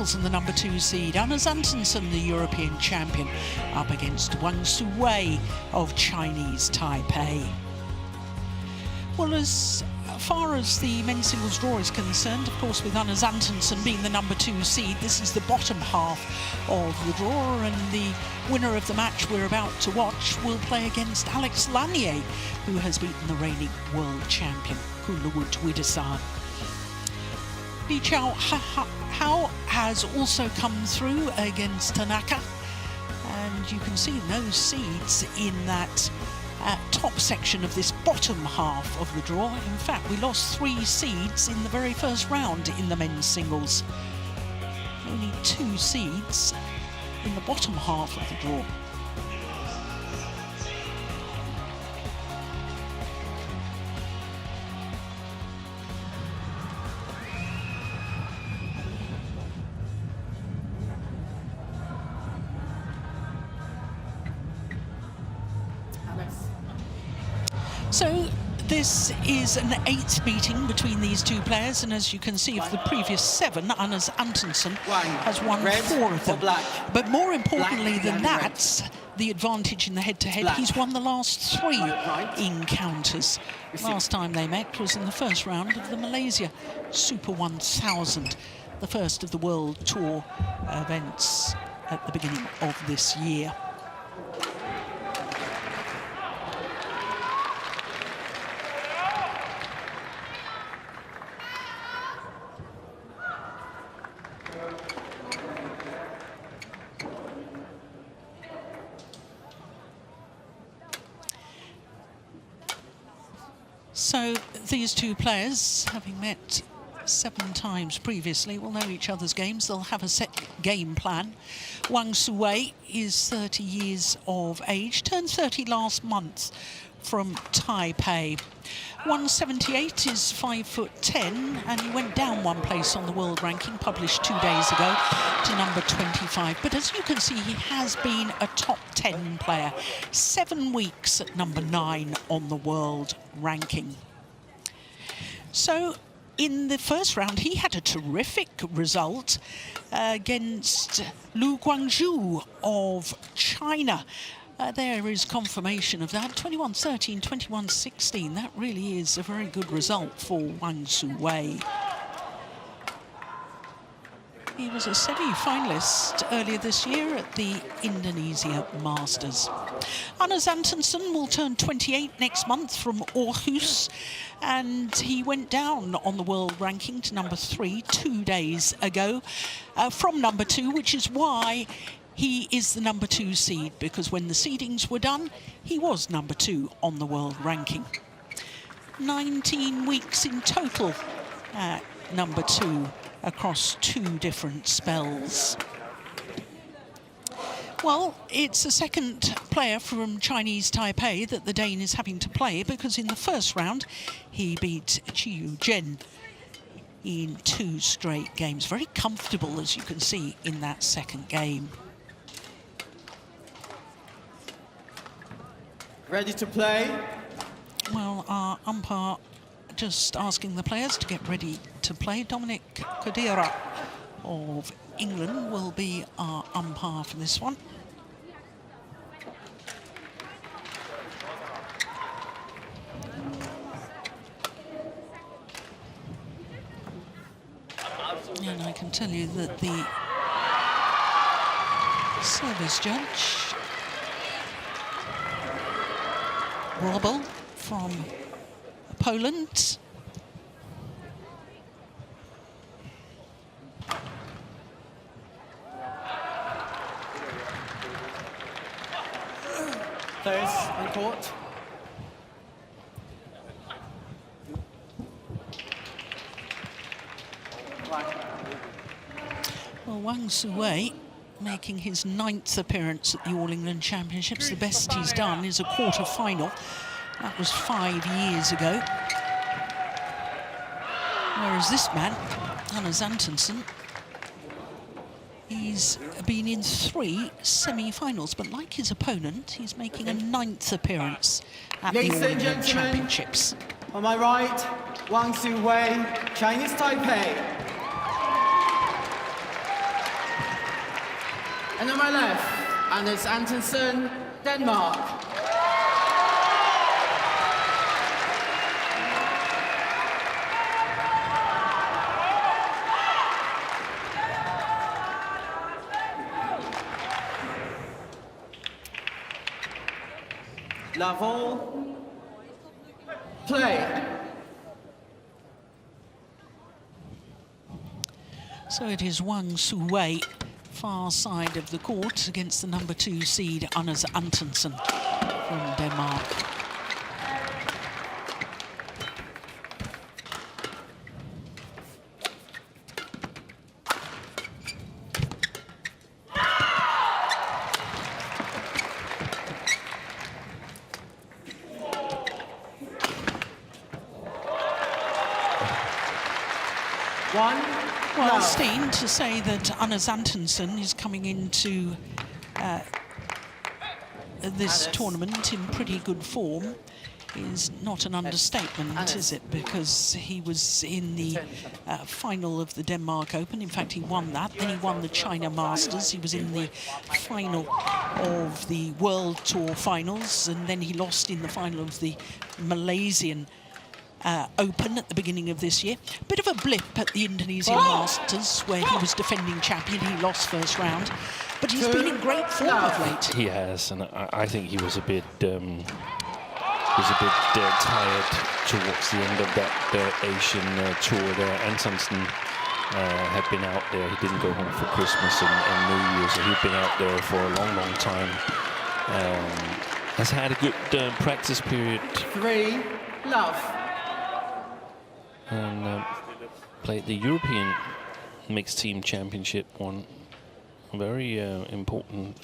singles and the number 2 seed, Antonsen, the European champion, up against Wang Tzu Wei of Chinese Taipei. Well, as far as the men's singles draw is concerned, of course, with Antonsen being the number 2 seed, this is the bottom half of the draw, and the winner of the match we're about to watch will play against Alex Lanier, who has beaten the reigning world champion, Kunlawut Widasan. Li Chao Hao has also come through against Tanaka, and you can see no seeds in that top section of this bottom half of the draw. In fact, we lost 3 seeds in the very first round in the men's singles. Only 2 seeds in the bottom half of the draw. So this is an 8th meeting between these two players, and as you can see, of the previous 7, Antonsen has won 4 of them. But more importantly than that, the advantage in the head-to-head, he's won the last 3 encounters. Last time they met was in the first round of the Malaysia Super 1000, the first of the World Tour events at the beginning of this year. So these two players, having met 7 times previously, will know each other's games. They'll have a set game plan. Wang Tzu Wei is 30 years of age, turned 30 last month, from Taipei. 178 is 5'10", and he went down 1 place on the world ranking, published 2 days ago, to number 25. But as you can see, he has been a top 10 player, 7 weeks at number 9 on the world ranking. So in the first round, he had a terrific result against Lu Guangzhou of China. There is confirmation of that, 21-13, 21-16. That really is a very good result for Wang Tzu Wei. He was a semi-finalist earlier this year at the Indonesia Masters. Antonsen will turn 28 next month from Aarhus, and he went down on the world ranking to number 3 2 days ago from number 2, which is why he is the number 2 seed, because when the seedings were done, he was number 2 on the world ranking. 19 weeks in total at number 2 across 2 different spells. Well, it's the second player from Chinese Taipei that the Dane is having to play, because in the first round he beat Chiyu Zhen in 2 straight games. Very comfortable, as you can see, in that second game. Ready to play? Well, our umpire just asking the players to get ready to play. Dominic Kodira of England will be our umpire for this one. And I can tell you that the service judge, Robel from Poland, players on court. Well, Wang Tzu Wei making his 9th appearance at the All England Championships. The best he's done is a quarter-final. That was 5 years ago. Whereas this man, Antonsen, he's been in 3 semi-finals, but like his opponent, he's making a 9th appearance at the All England Championships. On my right, Wang Tzu Wei, Chinese Taipei. And on my left, and it's Antonsen, Denmark. Level. Play. So it is Wang Tzu Wei, far side of the court, against the number 2 seed, Antonsen from Denmark. Well, Steen, to say that Anders Antonsen is coming into this tournament in pretty good form is not an understatement, is it? Because he was in the final of the Denmark Open. In fact, he won that. Then he won the China Masters. He was in the final of the World Tour finals, and then he lost in the final of the Malaysian Open at the beginning of this year. Bit of a blip at the Indonesian Masters, where he was defending champion. He lost first round, but he's been in great form of late. He has, and I think he was a bit tired towards the end of that Asian tour there. Antonsen had been out there. He didn't go home for Christmas and New Year, so he'd been out there for a long, long time. Has had a good practice period. 3 love. And played the European Mixed Team Championship, won a very important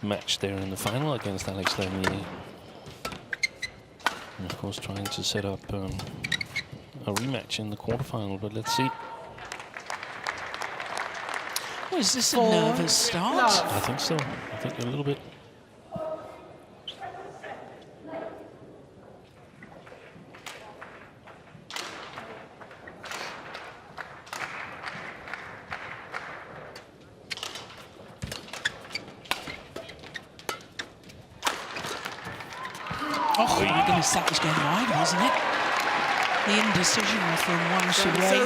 match there in the final against Alex Lamier. And of course trying to set up a rematch in the quarterfinal, but let's see. Well, is this a nervous start? I think so. I think a little bit. Oh my goodness, that was going wide, wasn't it? The indecision from Wang Tzu Wei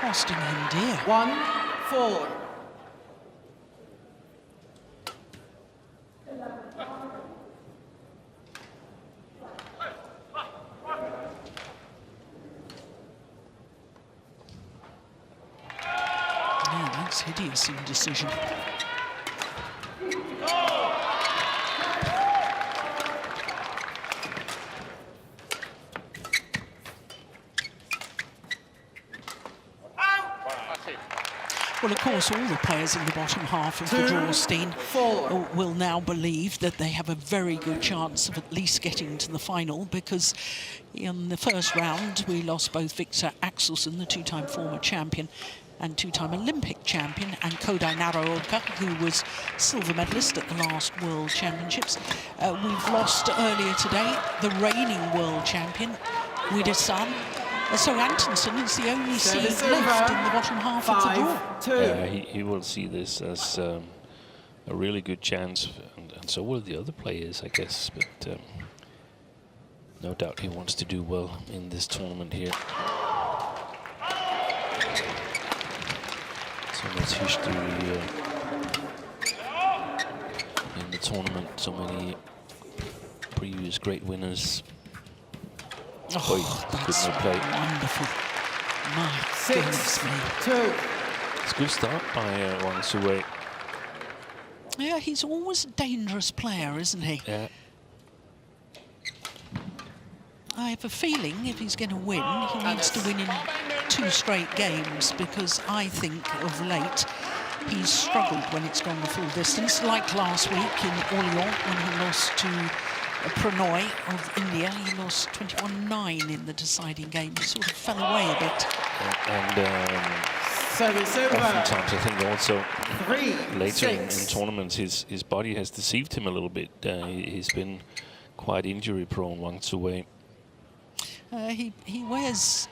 costing him dear. 1-4. Yeah, that's hideous indecision. Well, of course, all the players in the bottom half of the draw, Steen, will now believe that they have a very good chance of at least getting to the final, because in the first round, we lost both Victor Axelsen, the 2-time former champion, and 2-time Olympic champion, and Kodai Naraoka, who was silver medalist at the last World Championships. We've lost earlier today the reigning world champion, Widersan. So Antonsen is the only seed left in the bottom half of the draw. He will see this as a really good chance, and so will the other players, I guess. But no doubt he wants to do well in this tournament here. So much history in the tournament. So many previous great winners. Oh, that's wonderful. My goodness me. 6-2. It's a good start by Wang Tzu Wei. Yeah, he's always a dangerous player, isn't he? Yeah. I have a feeling if he's going to win, he needs to win in 2 straight games, because I think of late he's struggled when it's gone the full distance, like last week in Orléans when he lost to Pranoy of India. He lost 21-9 in the deciding game. He sort of fell away a bit. And oftentimes I think also later in tournaments his body has deceived him a little bit. He's been quite injury prone, Wang Tzu Wei. He wears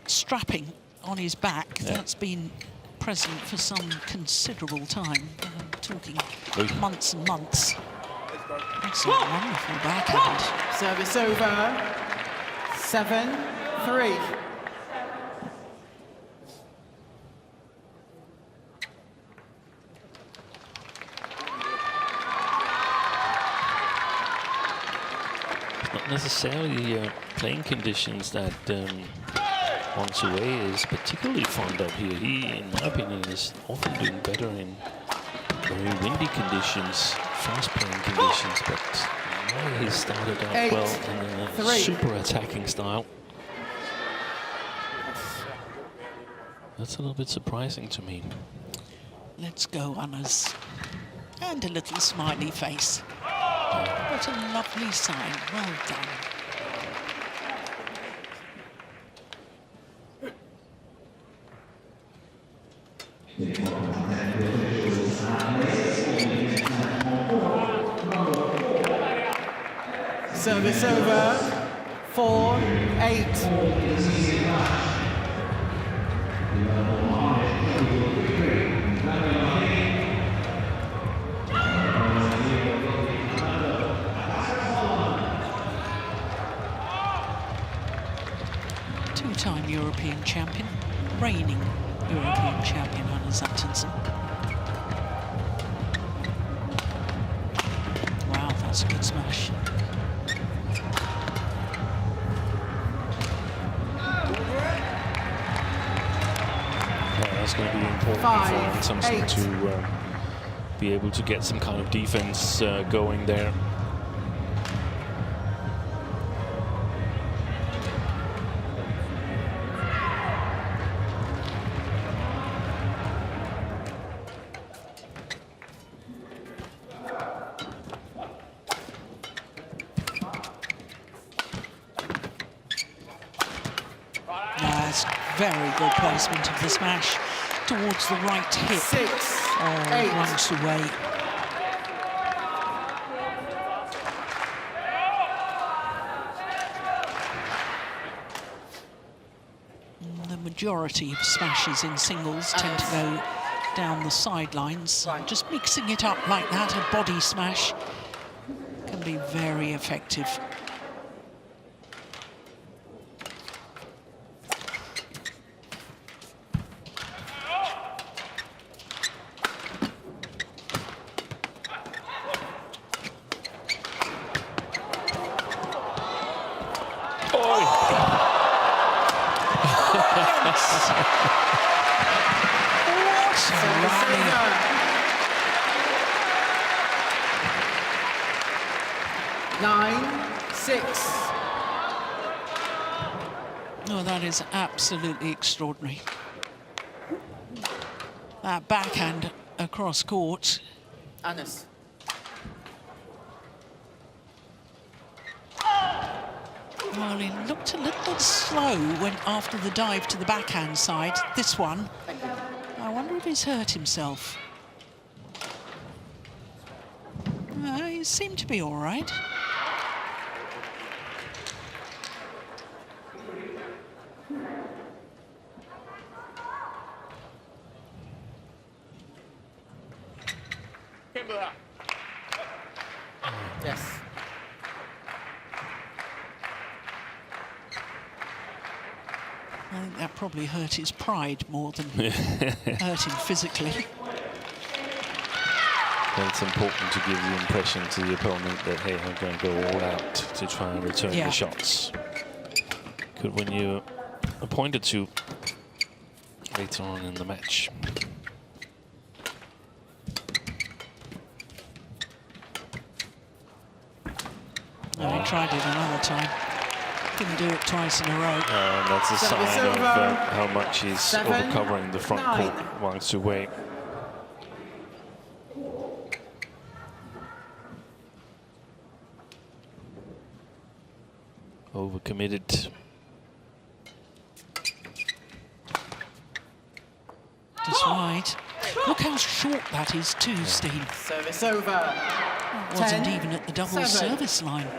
strapping on his back. That's been present for some considerable time. I'm talking months and months. That's a wonderful backhand. Service over. 7-3. Not necessarily playing conditions that Wang Tzu Wei is particularly fond of here. He, in my opinion, is often doing better in very windy conditions, fast-playing conditions, but now he started out well in a super attacking style. That's a little bit surprising to me. Let's go, Annas. And a little smiley face. What a lovely sign. Well done. Service over. 4-8. Two-time European champion, reigning European champion Antonsen. Wow, that's a good smash. That's going to be important for Antonsen to be able to get some kind of defense going there. Very good placement of the smash towards the right hip of Wang Tzu Wei. The majority of smashes in singles tend to go down the sidelines. Just mixing it up like that, a body smash, can be very effective. Oh, that is absolutely extraordinary. That backhand across court. Annas. Well, he looked a little slow when after the dive to the backhand side. This one, I wonder if he's hurt himself. He seemed to be all right. Yes. I think that probably hurt his pride more than hurt him physically. It's important to give the impression to the opponent that, hey, I'm going to go all out to try and return the shots. Could win you a point or two later on in the match. Oh, he tried it another time. Couldn't do it twice in a row. And that's a sign of how much he's overcovering the front court, Wang Tzu Wei. Overcommitted. Just wide. Look how short that is too, Steve. Service over. That wasn't even at the double service line.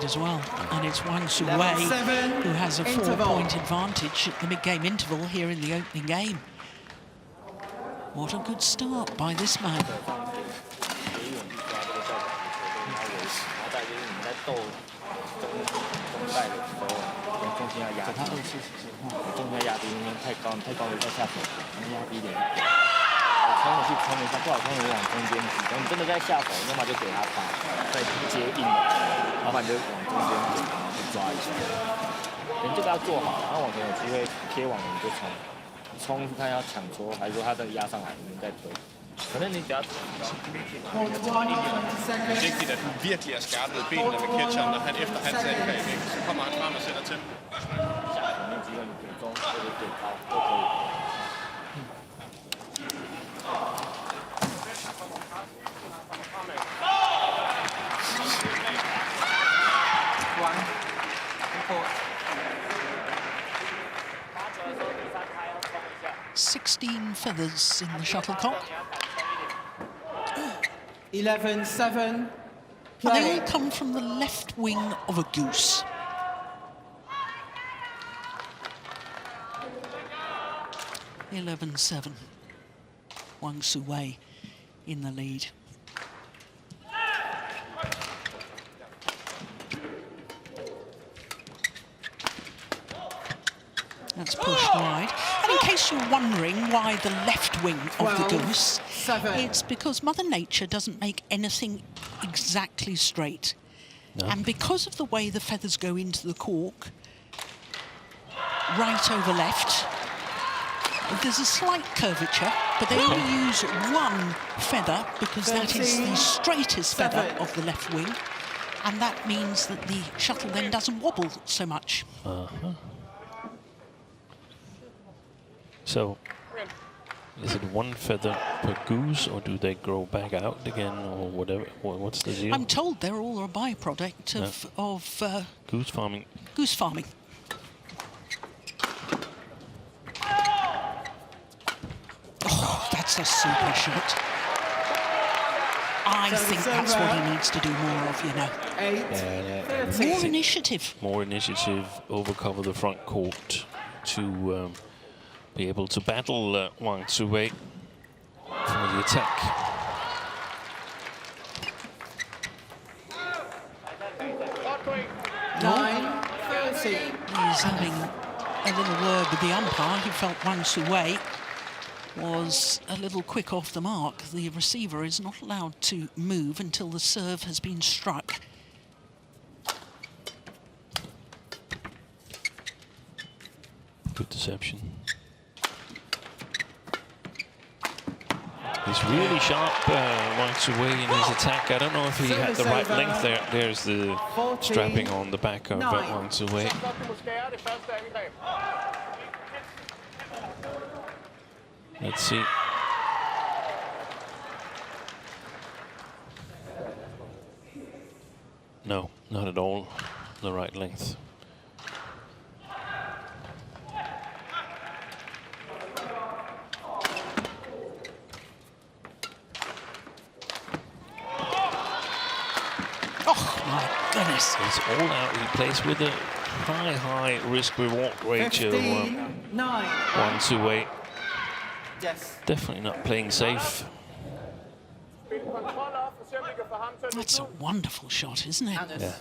as well. And it's Wang Tzu Wei who has a 4-point advantage at the mid-game interval here in the opening game. What a good start by this man. Vigtigt, at du virkelig er skarpet benene ved catcheren, når han efter hans angreb, så kommer han frem og sætter til. "16 feathers in the shuttlecock." 11-7. And they all come from the left wing of a goose. "11-7. Wang Tzu Wei in the lead. That's pushed wide. And in case you're wondering why the left wing of the goose, it's because Mother Nature doesn't make anything exactly straight. No. And because of the way the feathers go into the cork, right over left, there's a slight curvature, but they only use one feather because that is the straightest feather of the left wing. And that means that the shuttle then doesn't wobble so much. So, is it one feather per goose, or do they grow back out again, or whatever? What's the deal? I'm told they're all a byproduct of goose farming. Goose farming. Oh, that's a super shot. I think that's what he needs to do more of, you know. More initiative. More initiative, overcover the front court to be able to battle Wang Tzu Wei for the attack. He's having a little word with the umpire. He felt Wang Tzu Wei was a little quick off the mark. The receiver is not allowed to move until the serve has been struck. Good deception. He's really sharp, Wang Tzu Wei, in his attack. I don't know if he had the right length there. There's the strapping on the back of Wang Tzu Wei. Let's see. No, not at all the right length. Goodness. He's all out. He plays with a high risk-reward ratio. Wang Tzu Wei. Yes. Definitely not playing safe. That's a wonderful shot, isn't it? Yeah.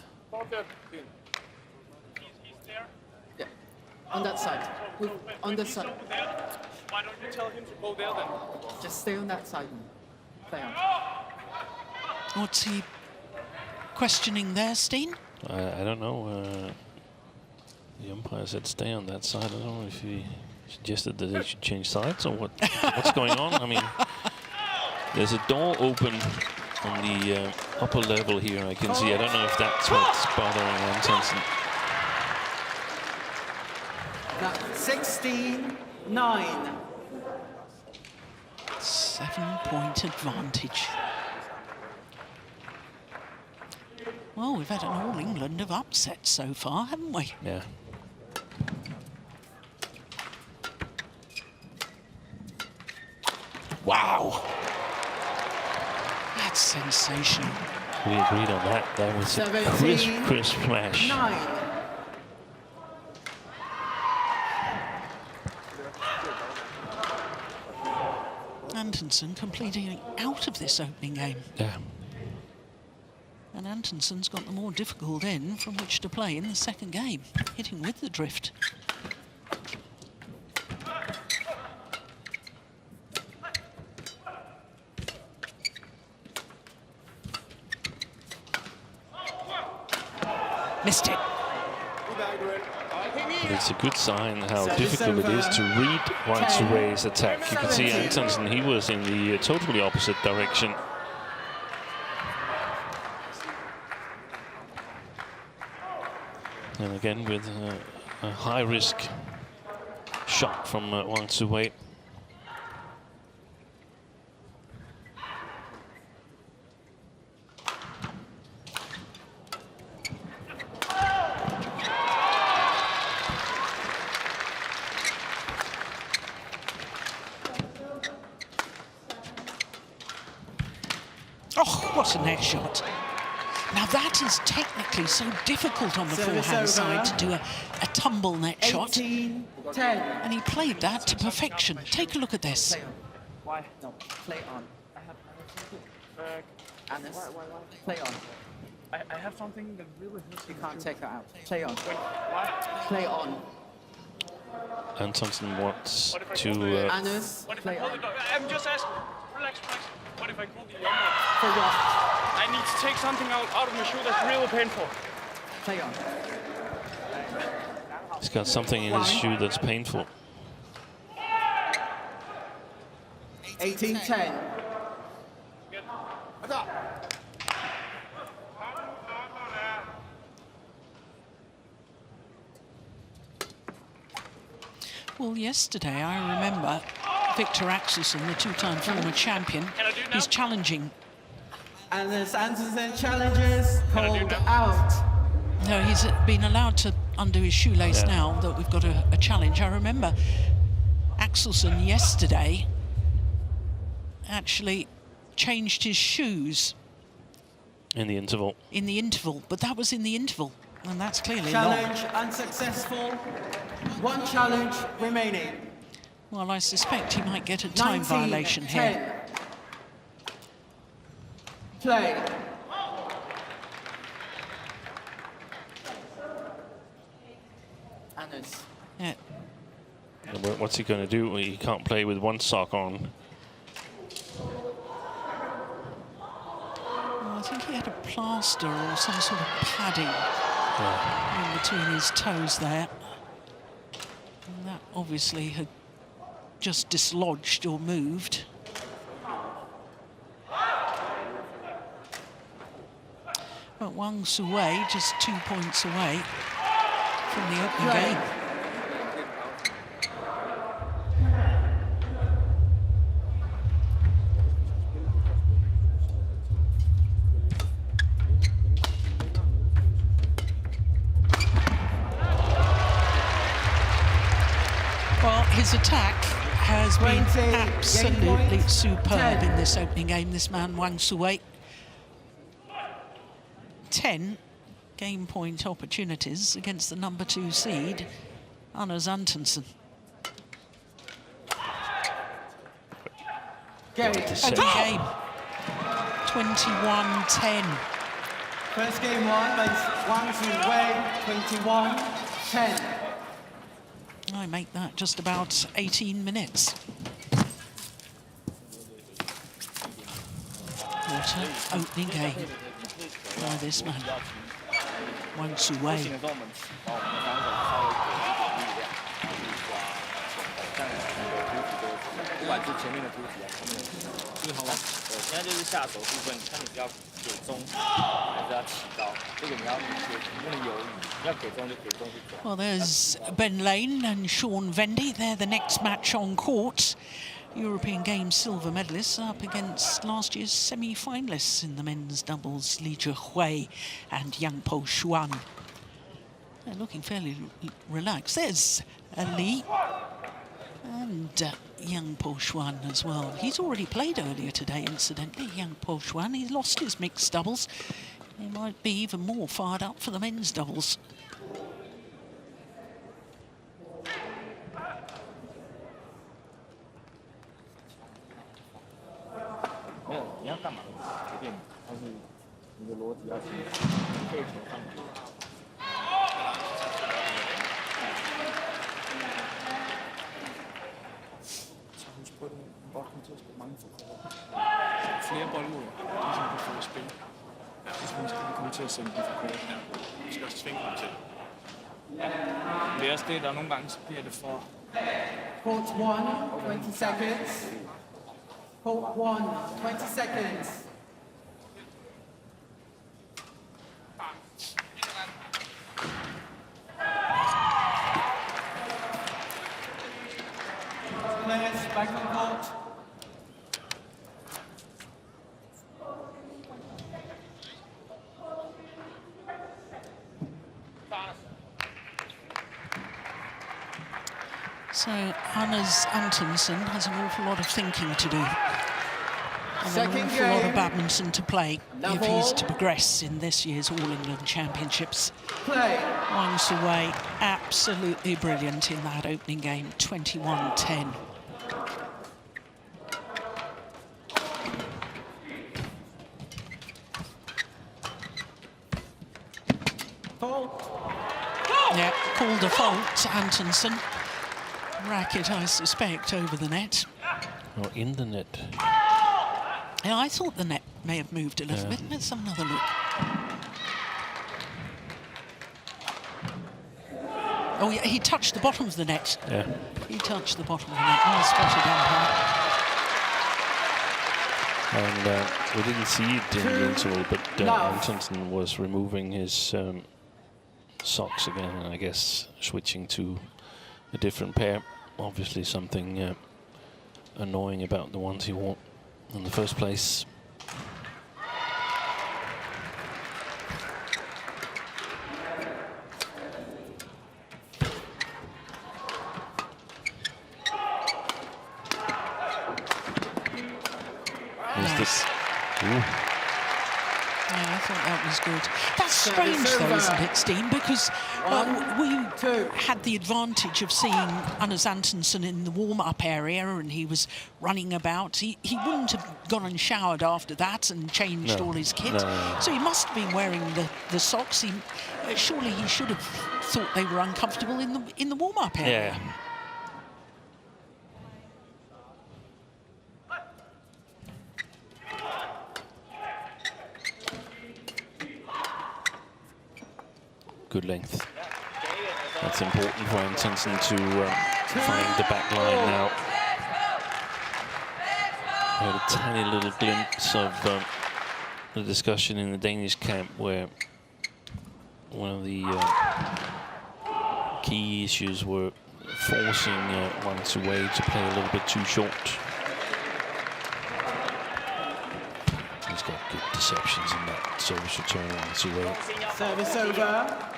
Yeah. On that side. On the side. Why don't you tell him to go there then? Just stay on that side. Stay on. What's he questioning there, Steen? I don't know. The umpire said stay on that side. I don't know if he suggested that they should change sides or what's going on. I mean, there's a door open on the upper level here, I can see. I don't know if that's what's bothering Antonsen. That's 16-9. 7-point advantage. Well, we've had an All England of upsets so far, haven't we? Yeah. Wow. That's sensational. We agreed on that. That was a crisp smash. 9. Antonsen completing out of this opening game. Yeah. And Antonsen's got the more difficult end from which to play in the second game, hitting with the drift. Missed it. But it's a good sign how difficult it is to read Wang Tzu Wei's attack. You can see Antonsen, he was in the totally opposite direction. And again with a high-risk shot from Wang Tzu Wei. Oh, what a net shot. Now that is technically so difficult on the forehand side to do a tumble net shot. 10. And he played that to perfection. Take a look at this. Why? No, play on. Anders, play on. I have something that really hurts. You can't take her out. Play on. Play on. Antonsen wants to... Anders, What if play I pull on. the I'm just asking. Relax, relax. What if I pull the younger? For what? I need to take something out of my shoe that's really painful. Play on. He's got something in his shoe that's painful. 18-10. Well, yesterday I remember Victor Axelsen, the two-time former champion, he's challenging. And as Antonsen challenges, called out. No, he's been allowed to undo his shoelace now that we've got a challenge. I remember Axelsen yesterday actually changed his shoes. In the interval. In the interval, but that was in the interval, and that's clearly Challenge long. unsuccessful. One challenge remaining. Well, I suspect he might get a time violation here. 10. Play. Anders. Yeah. What's he going to do? He can't play with one sock on. Well, I think he had a plaster or some sort of padding in between his toes there. And that obviously had just dislodged or moved. But Wang Tzu Wei just 2 points away from the opening game. Well, his attack has been absolutely superb in this opening game, this man, Wang Tzu Wei. 10 game point opportunities against the number 2 seed, Anders Antonsen. Opening game, 21-10. First game won by Wang Tzu Wei, 21-10. I make that just about 18 minutes. What an opening game by this man, Wang Tzu Wei. 现在就是下手部分，看你是要给中还是要起高，这个你要理解，你不能犹豫，要给中就给中去走。 Well, there's Ben Lane and Sean Vendy. They're the next match on court. European Games silver medalists up against last year's semi-finalists in the men's doubles, Li Zhihui and Yang Po Xuan. They're looking fairly relaxed. There's Li and young Po Xuan as well. He's already played earlier today, incidentally, young Po Xuan. He lost his mixed doubles. He might be even more fired up for the men's doubles. Flere boldmåder, som kan få i spil. Så hun skal komme til at sende den for kort. Du skal også tvinge ham til. Det er også det, der nogle gange så bliver det for... Court 1, 20 seconds. Court 1, 20 seconds. Players back on court. So Anders Antonsen has an awful lot of thinking to do. And an awful lot of badminton to play if he's to progress in this year's All England Championships. Wang Tzu Wei, absolutely brilliant in that opening game, 21-10. Yeah, called a fault, Antonsen. Racket, I suspect, over the net. Or in the net. Yeah, I thought the net may have moved a little bit. Let's have another look. Oh, yeah, he touched the bottom of the net. Yeah. He touched the bottom of the net. Well spotted, umpire. And we didn't see it in the interval, but Antonsen was removing his socks again, and I guess switching to a different pair. Obviously something annoying about the ones he wore in the first place. Yeah, I thought that was good. That's strange, though, isn't it, Steen? Because we had the advantage of seeing Anders Antonsen in the warm-up area, and he was running about. He wouldn't have gone and showered after that and changed all his kit. No. So he must have been wearing the socks. Surely he should have thought they were uncomfortable in the warm-up area. Yeah. Good length. That's important for Antonsen to find the back line now. We had a tiny little glimpse of the discussion in the Danish camp where one of the key issues were forcing Wang Tzu Wei to play a little bit too short. He's got good deceptions in that service return, Wang Tzu Wei. Service over.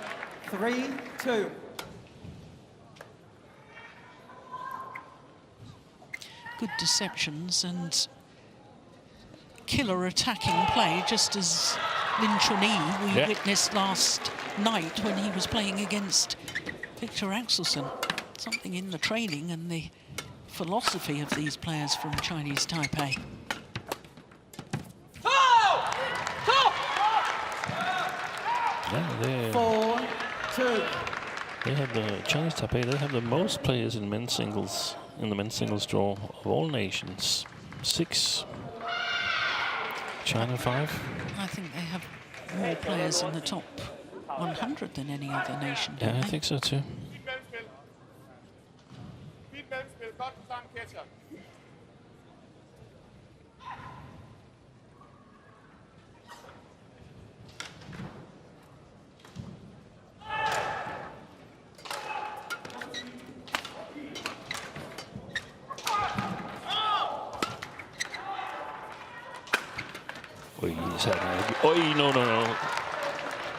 3-2. Good deceptions and killer attacking play, just as Lin Chun-yi we witnessed last night when he was playing against Victor Axelsen. Something in the training and the philosophy of these players from Chinese Taipei. Yeah, 4-2. they have the Chinese Taipei. They have the most players in men's singles in the men's singles draw of all nations. 6. China 5. I think they have more players in the top 100 than any other nation. Yeah, I they? think so too. Oh, no.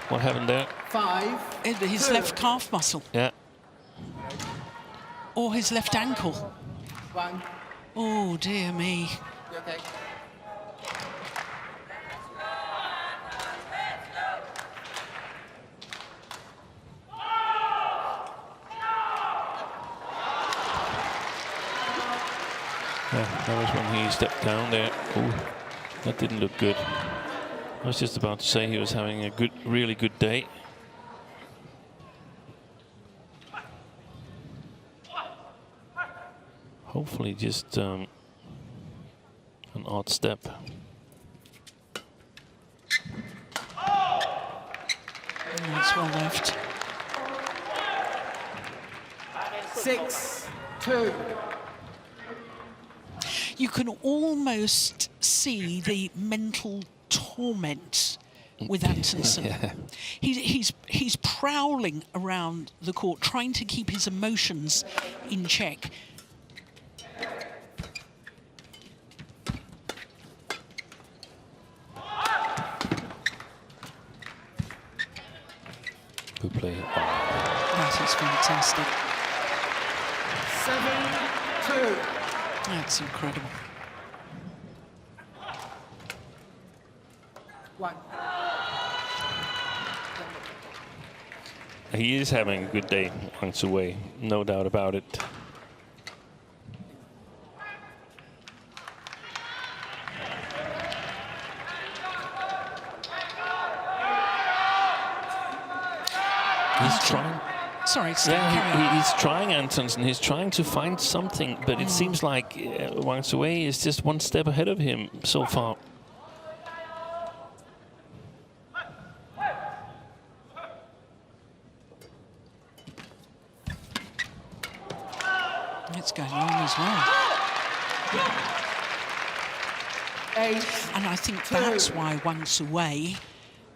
What happened there? 5. His left calf muscle. Yeah. Or his left ankle. 1. Oh, dear me. Okay. Yeah, that was when he stepped down there. Oh, that didn't look good. I was just about to say he was having a really good day. Hopefully just an odd step. That's well left. 6-2. You can almost see the mental torment with Antonsen. Yeah. He's prowling around the court, trying to keep his emotions in check. Good play. That is fantastic. 7-2. That's incredible. 1. He is having a good day, Wang Tzu Wei, no doubt about it. He's trying. Sorry, Steve, Yeah, he's trying, Antonsen. He's trying to find something, but it seems like Wang Tzu Wei is just one step ahead of him so far. It's going on as well. 8. And I think that's why Wang Tzu Wei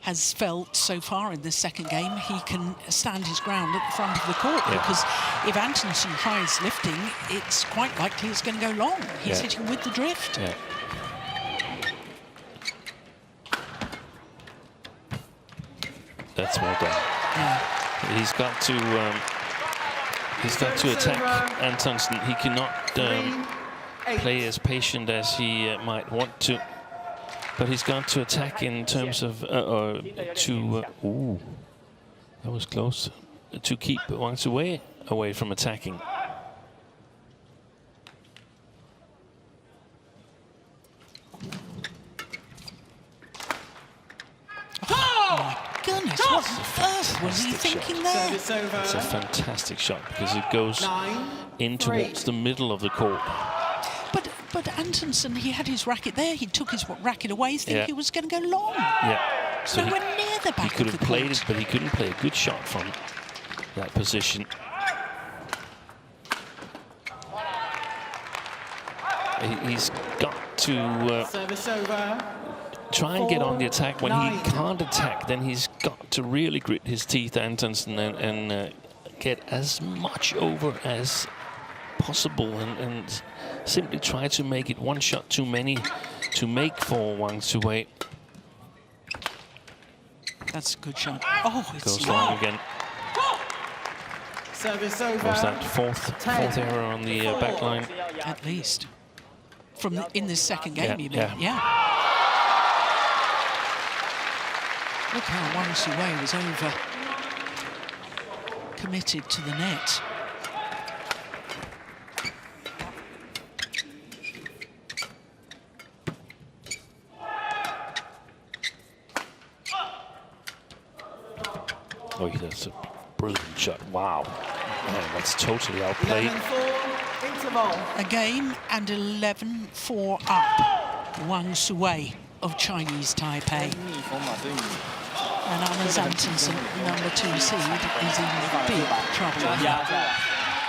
has felt so far in this second game he can stand his ground at the front of the court, because if Antonsen tries lifting, it's quite likely it's going to go long. He's hitting with the drift. Yeah. That's well done. Yeah. He's got to attack Antonsen. He cannot play as patient as he might want to. But he's got to attack in terms of ooh, that was close. To keep Wang Tzu Wei away from attacking. Oh my goodness! What on earth was he thinking there? Service over. It's a fantastic shot because it goes 9-3. in towards the middle of the court. But Antonsen, he had his racket there. He took his racket away, thinking he was going to go long. Yeah. So Nowhere near the back he could of have the played court. it, but he couldn't play a good shot from that position. He's got to Service over. try and get on the attack. When 9. he can't attack, then he's got to really grit his teeth, Antonsen, and get as much over as possible, and simply try to make it one shot too many to make for Wang Tzu Wei. That's a good shot. Oh, it's Goes long again. Service over. Was that fourth error on the back line? at least. From in this second game, you mean? yeah. Look how Wang Tzu Wei was over committed to the net. Oh, that's a brilliant shot. Wow. Man, that's totally outplayed. 11-4 interval. A game and 11-4 up. Wang Tzu Wei of Chinese Taipei. And Antonsen, number 2 seed, is in big trouble. 压下来，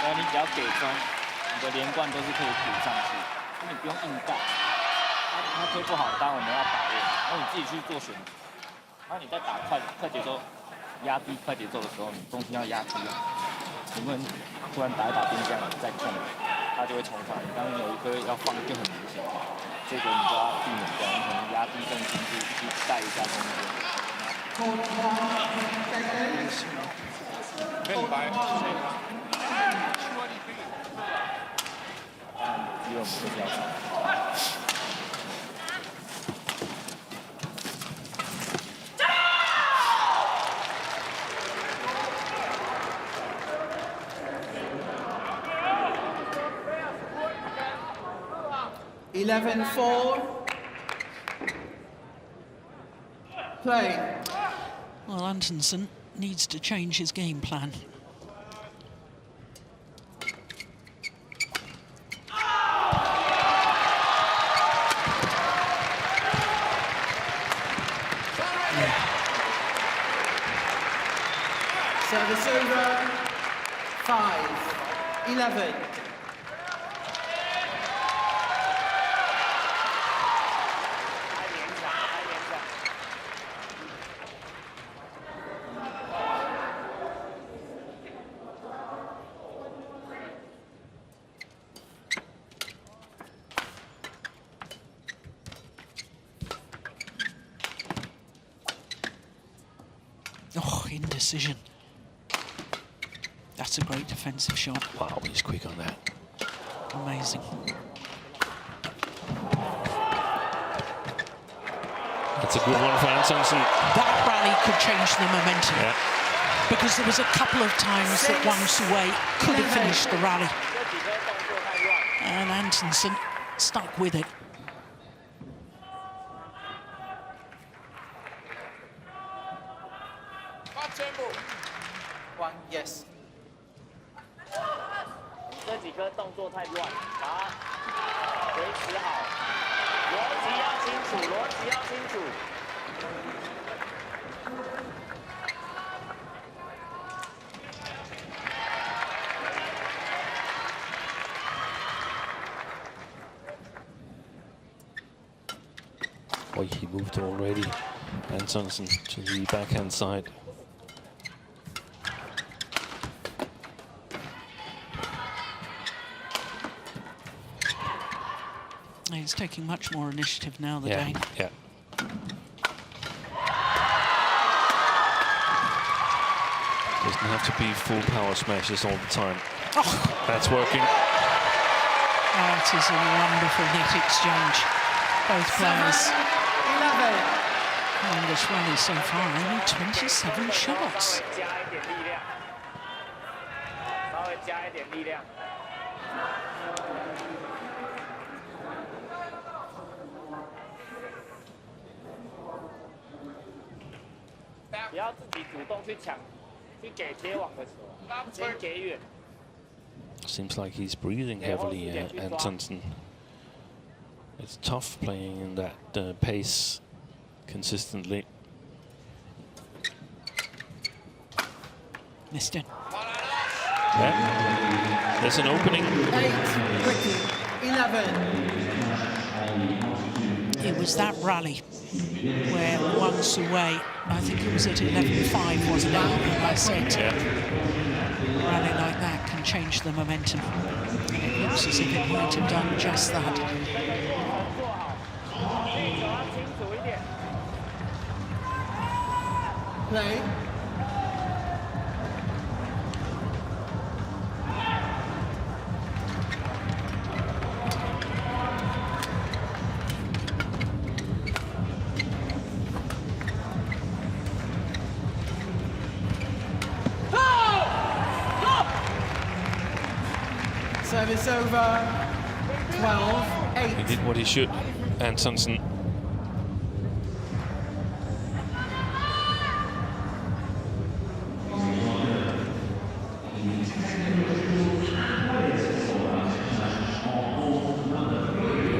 然后你只要给中，你的连贯都是可以补上去，所以你不用硬干。他推不好，当然我们要把握，然后你自己去做选择。然后你在打快节奏、压低快节奏的时候，你重心要压低啊，你不能突然打一打边这样再控，他就会冲上来。当你有一颗要放就很明显，这个你就要避免掉，你可能压低重心去带一下中间。 Vend bare. 因为我们就是要冲。11-4. Play. Well, Antonsen needs to change his game plan. Service over. 5-11. Oh, indecision. That's a great defensive shot. Wow, he's quick on that. Amazing. That's a good one for Antonsen. That rally could change the momentum. Yeah. Because there was a couple of times that Wang Tzu Wei could have finished the rally. And Antonsen stuck with it. One, yes. 这几颗动作太乱，把它维持好，逻辑要清楚，逻辑要清楚。Well, he moved already. Antonsen to the backhand side. He's taking much more initiative now, the Yeah, Dane. yeah. Doesn't have to be full power smashes all the time. Oh, That's working. that is a wonderful net exchange. Both players. 11. And this rally so far, only 27 shots. 加一点力量，稍微加一点力量。不要自己主动去抢，去给贴网的球，先给远。 Seems like he's breathing heavily, Antonsen. It's tough playing in that pace consistently. Missed it. Yeah. There's an opening. 8. Quickly. 11. It was that rally where Wang Tzu Wei, I think it was at 11-5, wasn't it? And I said, a rally like that can change the momentum. And it looks as if it might have done just that. Play. Service over. 12-8. He did what he should, Antonsen.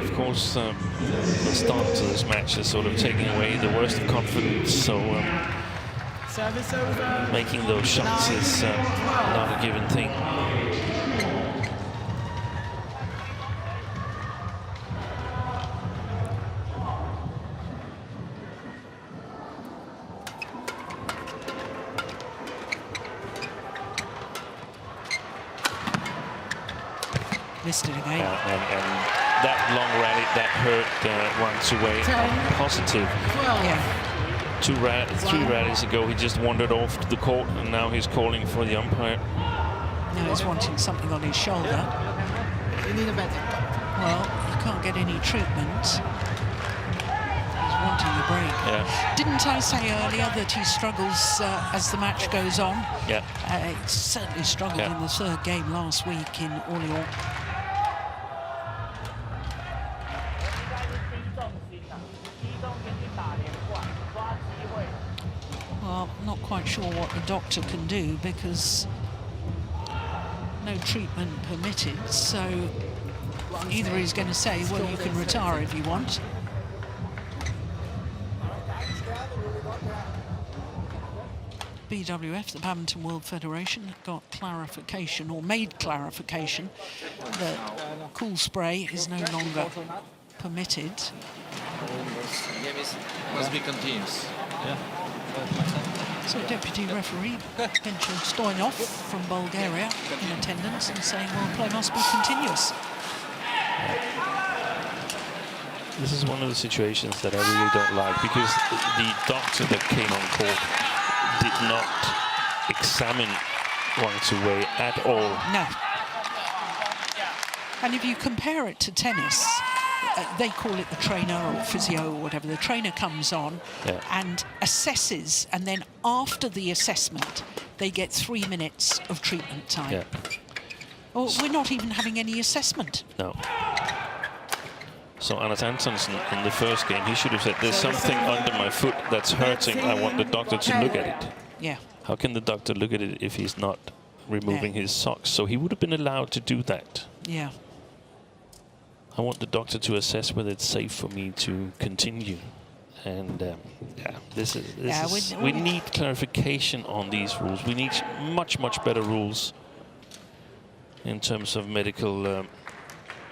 Of course, the start to this match is sort of taking away the worst of confidence, so Service over. making those shots is not a given thing. Missed it again. And that long rally that hurt Wang Tzu Wei. Positive. 12. Yeah. 3 rallies ago, he just wandered off to the court, and now he's calling for the umpire. Now he's wanting something on his shoulder. You need a better. Well, you can't get any treatment. He's wanting a break. Yeah. Didn't I say earlier that he struggles as the match goes on? Yeah. He certainly struggled in the third game last week in Orléans. Well, not quite sure what the doctor can do because no treatment permitted, so either he's going to say, well, you can retire if you want. BWF, the Badminton World Federation, got clarification, or made clarification, that cool spray is no longer permitted. Must be continuous. Yeah. So deputy referee Pencho Stoyanov from Bulgaria in attendance and saying, well, play must be continuous. This is one of the situations that I really don't like, because the doctor that came on court did not examine Wang Tzu Wei at all. No. And if you compare it to tennis, they call it the trainer or physio or whatever. The trainer comes on and assesses, and then after the assessment, they get 3 minutes of treatment time. Yeah. Well, we're not even having any assessment. No. So Antonsen in the first game, he should have said, there's something under my foot that's hurting. I want the doctor to look at it. Yeah. How can the doctor look at it if he's not removing his socks? So he would have been allowed to do that. Yeah. I want the doctor to assess whether it's safe for me to continue. And we need clarification on these rules. We need much better rules in terms of medical.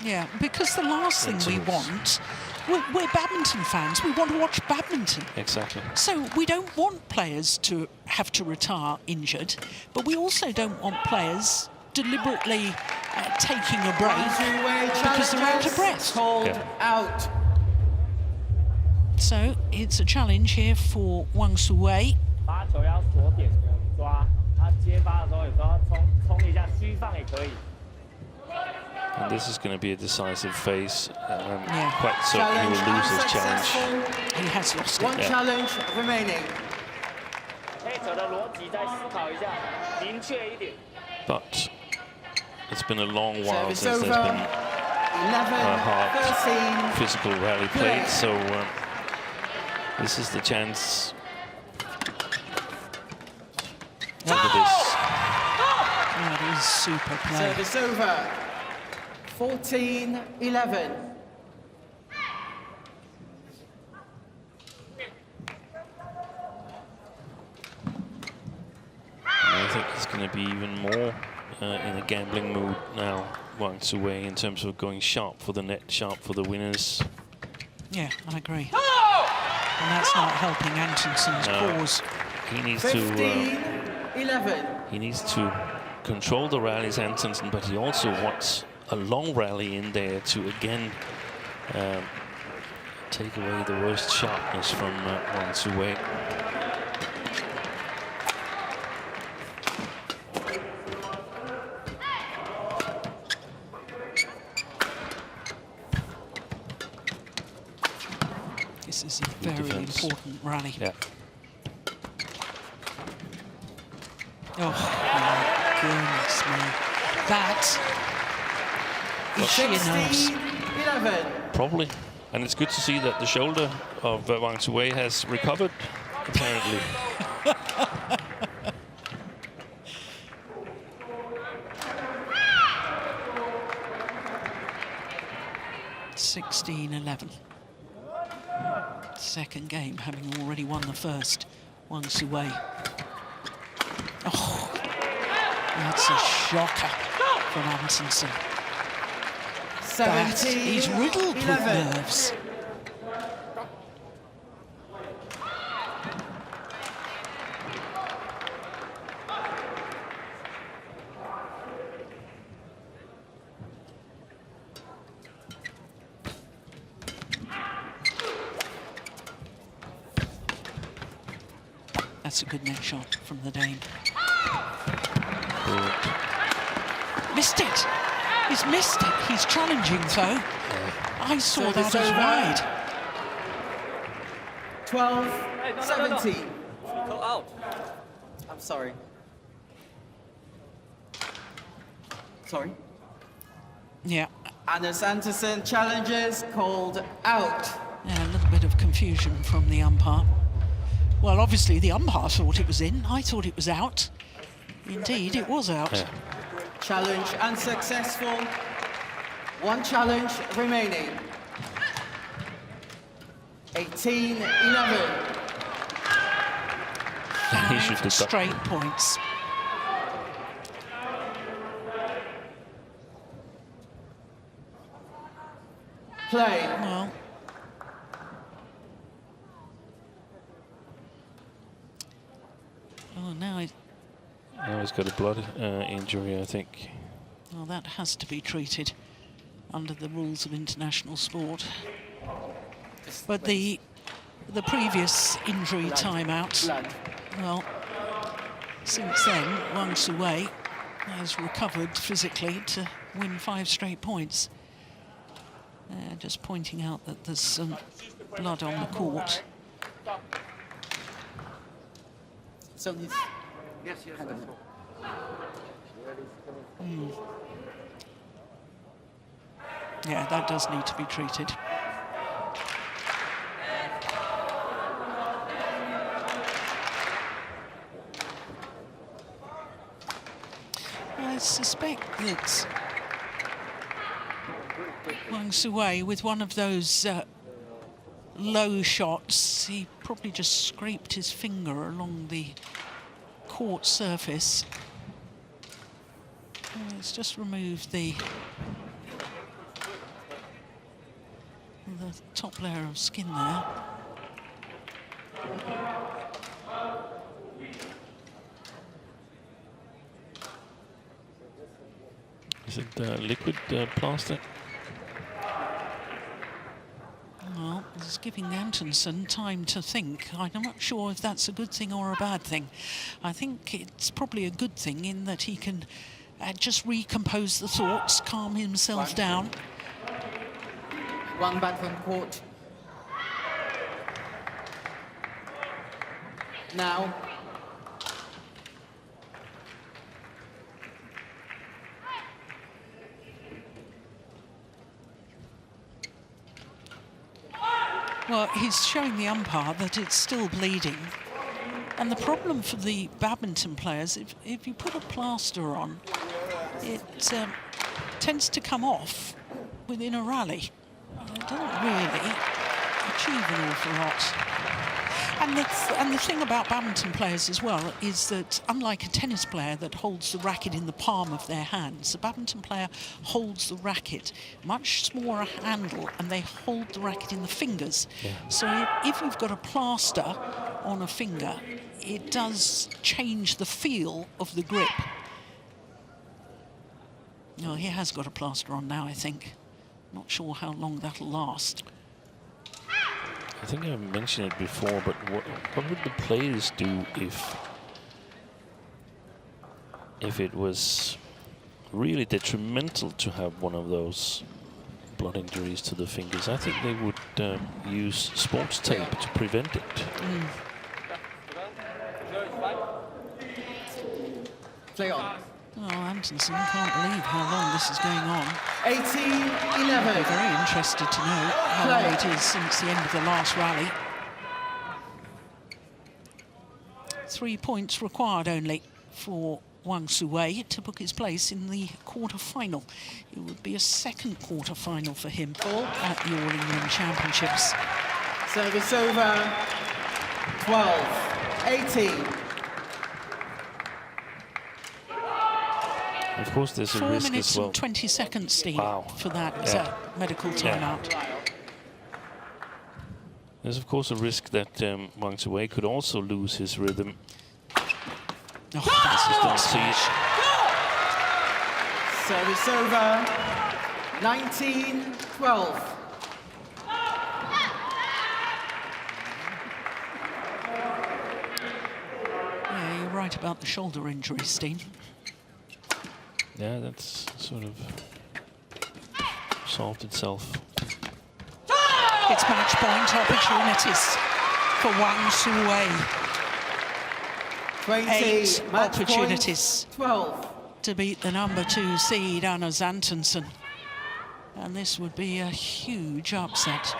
Yeah, because the last thing we want, we're badminton fans. We want to watch badminton. Exactly. So we don't want players to have to retire injured, but we also don't want players deliberately taking a break because they're out of breath. Out. So it's a challenge here for Wang Tzu Wei. And this is going to be a decisive phase. I'm quite certain he will lose this challenge. He has lost it. One challenge remaining. But it's been a long while Service since there's over. been a hard physical rally played, so this is the chance. Look at this. That is super play. Service over. 14-11. I think it's going to be even more in a gambling mood now, Wang Tzu Wei, in terms of going sharp for the net, sharp for the winners. Yeah, I agree. And that's not helping Antonsen's cause. He needs 15-11. He needs to control the rallies, Antonsen, but he also wants a long rally in there to again take away the worst sharpness from Wang Tzu Wei. This is a very important rally. Yeah. Oh my goodness me. That is sheer nerves. 16-11. Probably. And it's good to see that the shoulder of Wang Tzu Wei has recovered, apparently. 16-11. Second game, having already won the first. Wang Tzu Wei. Oh, that's a shocker from Antonsen. He's riddled with nerves. That's a good net shot from the Dane. Missed it. He's missed it. He's challenging, though. I saw Service that as over. wide. 12-17. Go out. I'm sorry. Sorry. Yeah. Antonsen challenges called out. Yeah, a little bit of confusion from the umpire. Well, obviously the umpire thought it was in. I thought it was out. Indeed, it was out. Yeah. Challenge unsuccessful. One challenge remaining. 18-11. He should 5 have straight points. Play. Well, oh, now he's got a blood injury, I think. well, that has to be treated under the rules of international sport. But the previous injury timeout, Blood. well, since then, Wang Tzu Wei has recovered physically to win 5 straight points. Just pointing out that there's some blood on the court. So he's... hang on. Yeah, that does need to be treated. I suspect that Wang Tzu Wei, with one of those low shots, he probably just scraped his finger along the court surface. Let's just remove the top layer of skin there. Is it liquid plaster? Well, it's giving Antonsen time to think. I'm not sure if that's a good thing or a bad thing. I think it's probably a good thing in that he can just recompose the thoughts, calm himself down. One back from court. Now. Well, he's showing the umpire that it's still bleeding. And the problem for the badminton players, if you put a plaster on, it tends to come off within a rally. It doesn't really achieve an awful lot. And the thing about badminton players as well is that, unlike a tennis player that holds the racket in the palm of their hands, a badminton player holds the racket, much smaller handle, and they hold the racket in the fingers. Yeah. So if you've got a plaster on a finger, it does change the feel of the grip. No, he has got a plaster on now, I think. Not sure how long that'll last. I think I mentioned it before, but what would the players do if it was really detrimental to have one of those blood injuries to the fingers? I think they would use sports tape to prevent it. Play on. Oh, Antonsen can't believe how long this is going on. 18-11. We're very interested to know how long it is since the end of the last rally. 3 points required only for Wang Tzu Wei to book his place in the quarter-final. It would be a second quarter-final for him at the All England Championships. Service over. 12-18. Of course, there's a 4 risk minutes as well. and 20 seconds, Steve, for that medical Yeah. timeout. There's of course a risk that Wang Tzu Wei could also lose his rhythm. Oh, Don't see it. Service over. 19-12. yeah, you're right about the shoulder injury, Steve. Yeah, that's sort of solved itself. It's match point opportunities for Wang Tzu Wei. 20, 8 match opportunities point, 12. to beat the number 2 seed, Antonsen. And this would be a huge upset.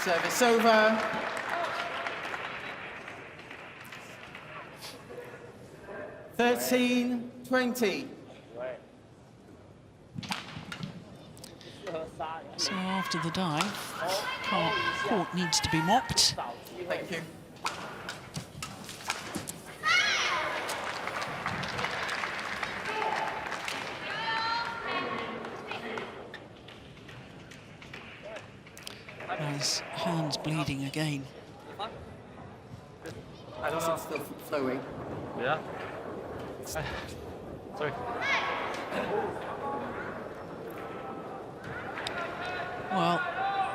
Service over. Thirteen, 20. So after the dive, court needs to be mopped. Thank you. His hands bleeding again. I don't know. It's still flowing. Yeah. Sorry. Well,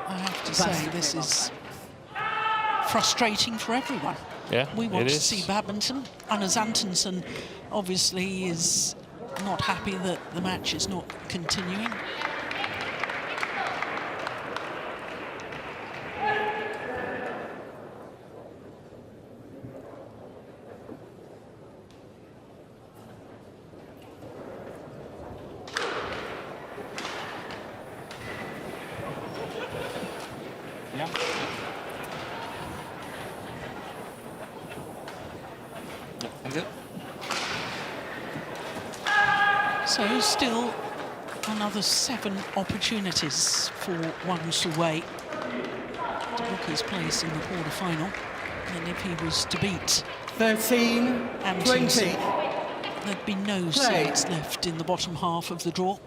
I have to say this is frustrating for everyone. Yeah, We want it to is. see badminton. Antonsen obviously is not happy that the match is not continuing. Yeah. Thank you. So still another 7 opportunities for Wang Tzu Wei to book his place in the quarter-final. And if he was to beat 13, Antonsen, 20. there'd be no Play. seeds left in the bottom half of the draw.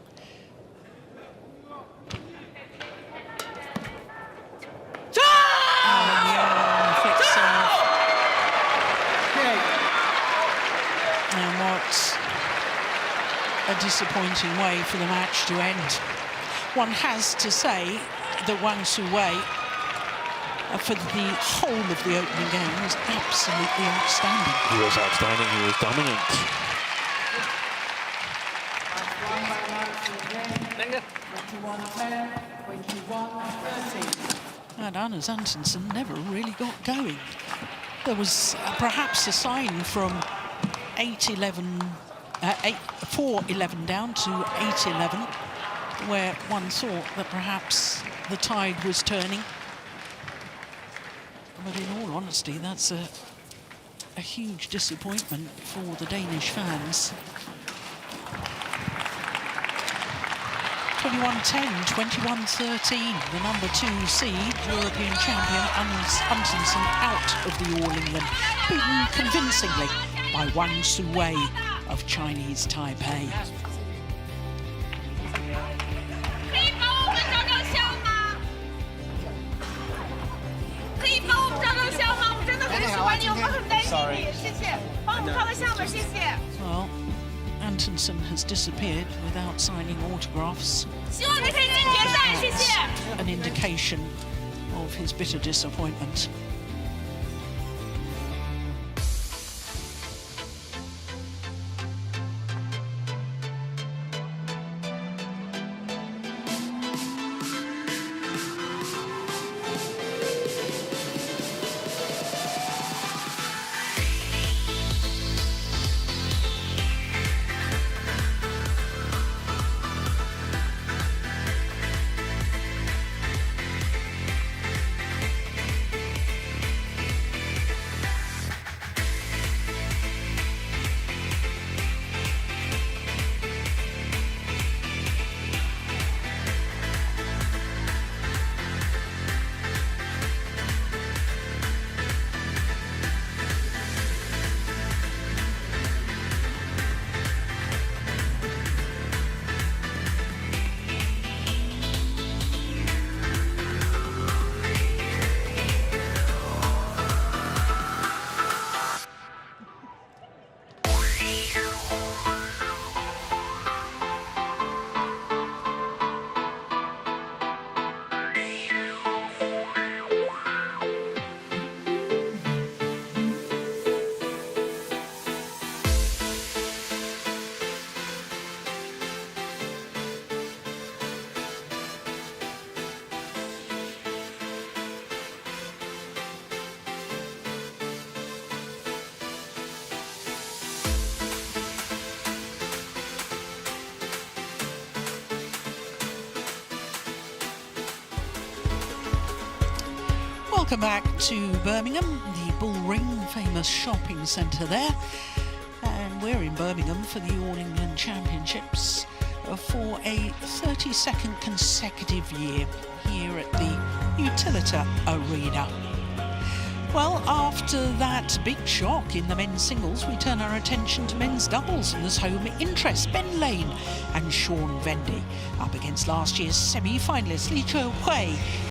Flick serve. Okay. And what a disappointing way for the match to end. One has to say that Wang Tzu Wei, for the whole of the opening game, was absolutely outstanding. He was outstanding, he was dominant. Thank you. 21-10, 21-13. And Antonsen never really got going. There was perhaps a sign from 4-11 down to 8-11, where one thought that perhaps the tide was turning. But in all honesty, that's a huge disappointment for the Danish fans. 21-10, 21-13, the number 2 seed, European champion Antonsen out of the All England, beaten convincingly by Wang Tzu Wei of Chinese Taipei. Well, Antonsen has disappeared without signing autographs. That's an indication of his bitter disappointment. Welcome back to Birmingham, the Bull Ring, famous shopping centre there. And we're in Birmingham for the All England Championships for a 32nd consecutive year here at the Utilita Arena. Well, after that big shock in the men's singles, we turn our attention to men's doubles, and there's home interest. Ben Lane and Sean Vendy up against last year's semi-finalist Li Wei